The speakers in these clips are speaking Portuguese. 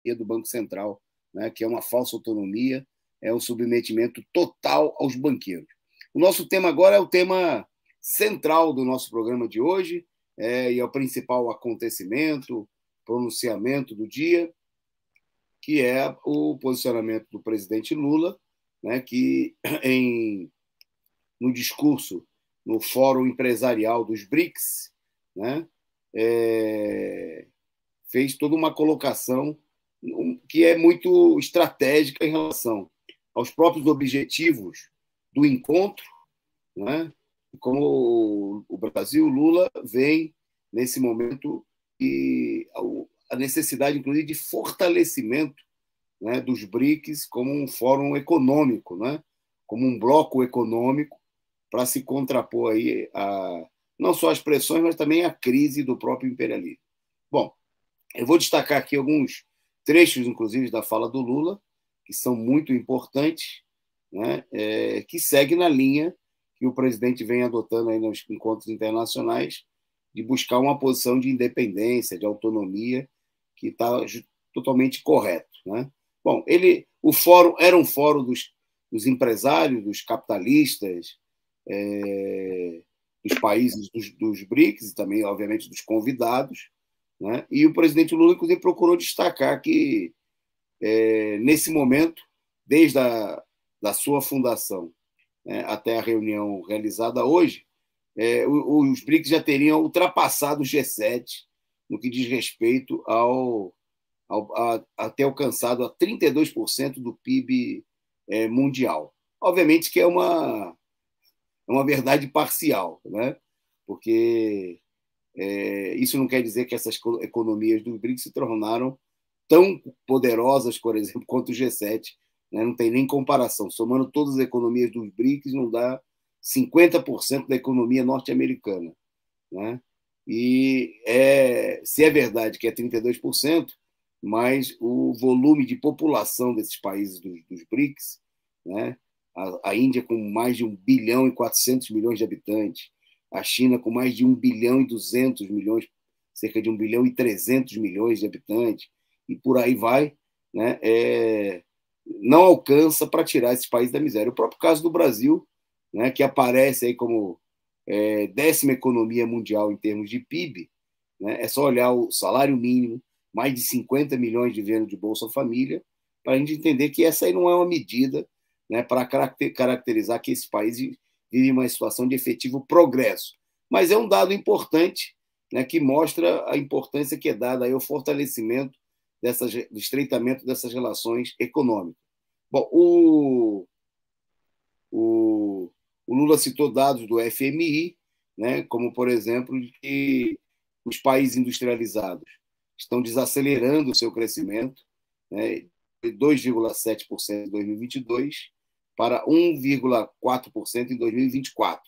do Banco Central, né, que é uma falsa autonomia, é um submetimento total aos banqueiros. O nosso tema agora é o tema central do nosso programa de hoje, e é o principal acontecimento, pronunciamento do dia, que é o posicionamento do presidente Lula, né, que no discurso no Fórum Empresarial dos BRICS, né, fez toda uma colocação que é muito estratégica em relação aos próprios objetivos do encontro, né? Como o Brasil, Lula, vem nesse momento e a necessidade, inclusive, de fortalecimento, né, dos BRICS como um fórum econômico, né, como um bloco econômico para se contrapor aí não só as pressões, mas também a crise do próprio imperialismo. Bom, eu vou destacar aqui alguns trechos, inclusive, da fala do Lula, que são muito importantes, né, que segue na linha que o presidente vem adotando aí nos encontros internacionais, de buscar uma posição de independência, de autonomia, que está totalmente correto, né? Bom, o fórum era um fórum dos empresários, dos capitalistas, dos países dos BRICS e também, obviamente, dos convidados, né? E o presidente Lula, inclusive, procurou destacar que, nesse momento, desde da sua fundação, né, até a reunião realizada hoje, os BRICS já teriam ultrapassado o G7 no que diz respeito a ter alcançado a 32% do PIB mundial. Obviamente que é uma verdade parcial, né? Porque isso não quer dizer que essas economias dos BRICS se tornaram tão poderosas, por exemplo, quanto o G7, né? Não tem nem comparação. Somando todas as economias dos BRICS, não dá 50% da economia norte-americana, né? E se é verdade que é 32%, mas o volume de população desses países dos BRICS, né? A Índia com mais de 1 bilhão e 400 milhões de habitantes, a China com mais de 1 bilhão e 200 milhões, cerca de 1 bilhão e 300 milhões de habitantes, e por aí vai, né? Não alcança para tirar esses países da miséria. O próprio caso do Brasil, né, que aparece aí como 10ª economia mundial em termos de PIB, né? É só olhar o salário mínimo, mais de 50 milhões de vivendo de Bolsa Família, para a gente entender que essa aí não é uma medida, né, para caracterizar que esse país vive uma situação de efetivo progresso. Mas é um dado importante, né, que mostra a importância que é dada aí ao fortalecimento do estreitamento dessas relações econômicas. Bom, o Lula citou dados do FMI, né, como, por exemplo, que os países industrializados estão desacelerando o seu crescimento, né, de 2,7% em 2022 para 1,4% em 2024,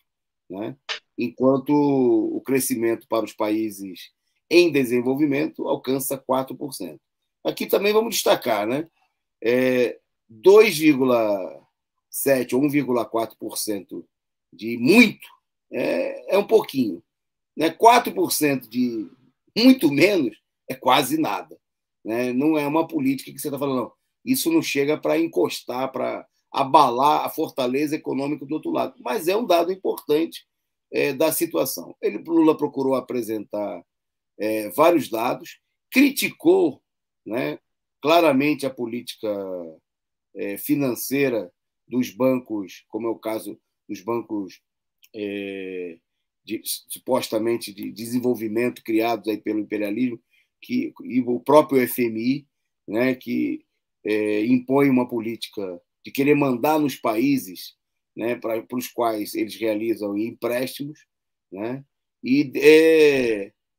né, enquanto o crescimento para os países em desenvolvimento alcança 4%. Aqui também vamos destacar, né, 2,7% ou 1,4% de muito é um pouquinho, né? 4% de muito menos é quase nada, né? Não é uma política que você está falando, não. Isso não chega para encostar, para abalar a fortaleza econômica do outro lado, mas é um dado importante da situação. Lula procurou apresentar vários dados, criticou, né, claramente a política financeira dos bancos, como é o caso dos bancos supostamente de desenvolvimento criados aí pelo imperialismo, e o próprio FMI, né, que impõe uma política de querer mandar nos países, né, para os quais eles realizam empréstimos, né, e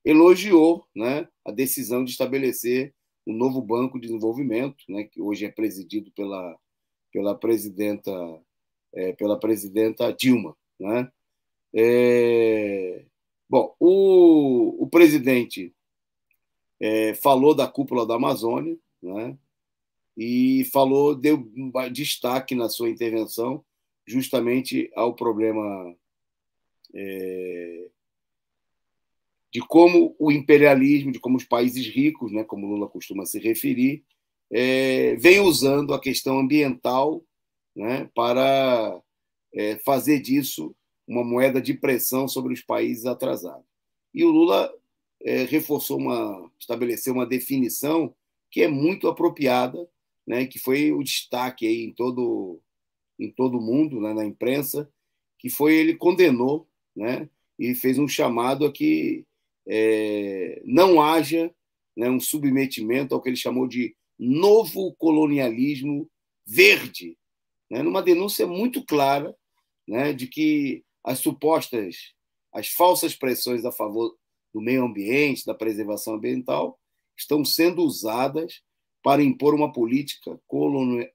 elogiou, né, a decisão de estabelecer um novo Banco de Desenvolvimento, né, que hoje é presidido pela presidenta Dilma, né? Bom, o presidente falou da cúpula da Amazônia, né? E deu destaque na sua intervenção justamente ao problema de como o imperialismo, de como os países ricos, né, como Lula costuma se referir, vem usando a questão ambiental, né, para fazer disso uma moeda de pressão sobre os países atrasados. E o Lula estabeleceu uma definição que é muito apropriada, né, que foi o destaque aí em todo o mundo, né, na imprensa, que foi ele condenou, né, e fez um chamado a que não haja, né, um submetimento ao que ele chamou de novo colonialismo verde, né, numa denúncia muito clara, né, de que as falsas pressões a favor do meio ambiente, da preservação ambiental, estão sendo usadas para impor uma política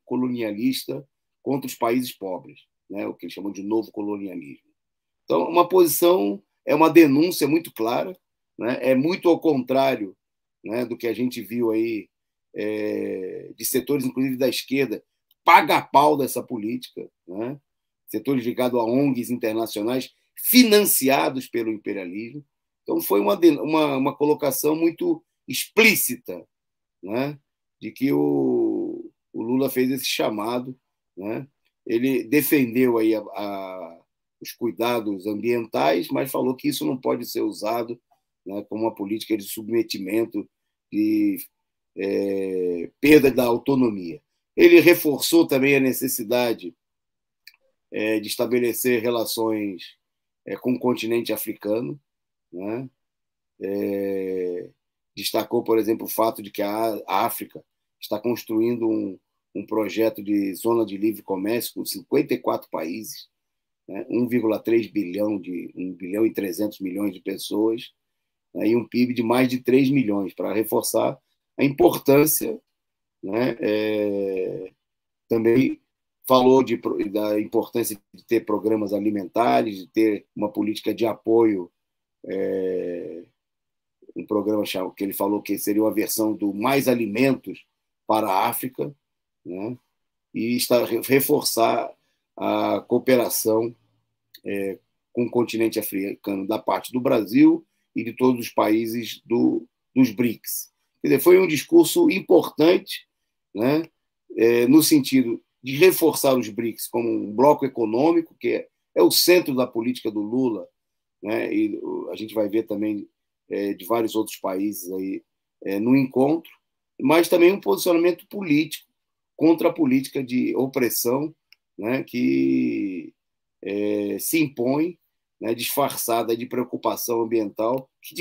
colonialista contra os países pobres, né, o que eles chamam de novo colonialismo. Então, uma denúncia muito clara, né, é muito ao contrário, né, do que a gente viu aí de setores, inclusive da esquerda, paga pau dessa política, né, setores ligados a ONGs internacionais financiados pelo imperialismo. Então, foi uma colocação muito explícita, né, de que o Lula fez esse chamado, né? Ele defendeu aí os cuidados ambientais, mas falou que isso não pode ser usado, né, como uma política de submetimento, de perda da autonomia. Ele reforçou também a necessidade de estabelecer relações com o continente africano, né? Destacou, por exemplo, o fato de que a África está construindo um projeto de zona de livre comércio com 54 países, né? 1,3 bilhão, 1 bilhão e 300 milhões de pessoas, né? E um PIB de mais de 3 milhões, para reforçar a importância, né? Também falou da importância de ter programas alimentares, de ter uma política de apoio, um programa que ele falou que seria uma versão do Mais Alimentos para a África, né? E reforçar a cooperação com o continente africano da parte do Brasil e de todos os países dos BRICS. Quer dizer, foi um discurso importante, né, no sentido de reforçar os BRICS como um bloco econômico, que é o centro da política do Lula, né, e a gente vai ver também de vários outros países aí no encontro, mas também um posicionamento político contra a política de opressão, né, que se impõe, né, disfarçada de preocupação ambiental, que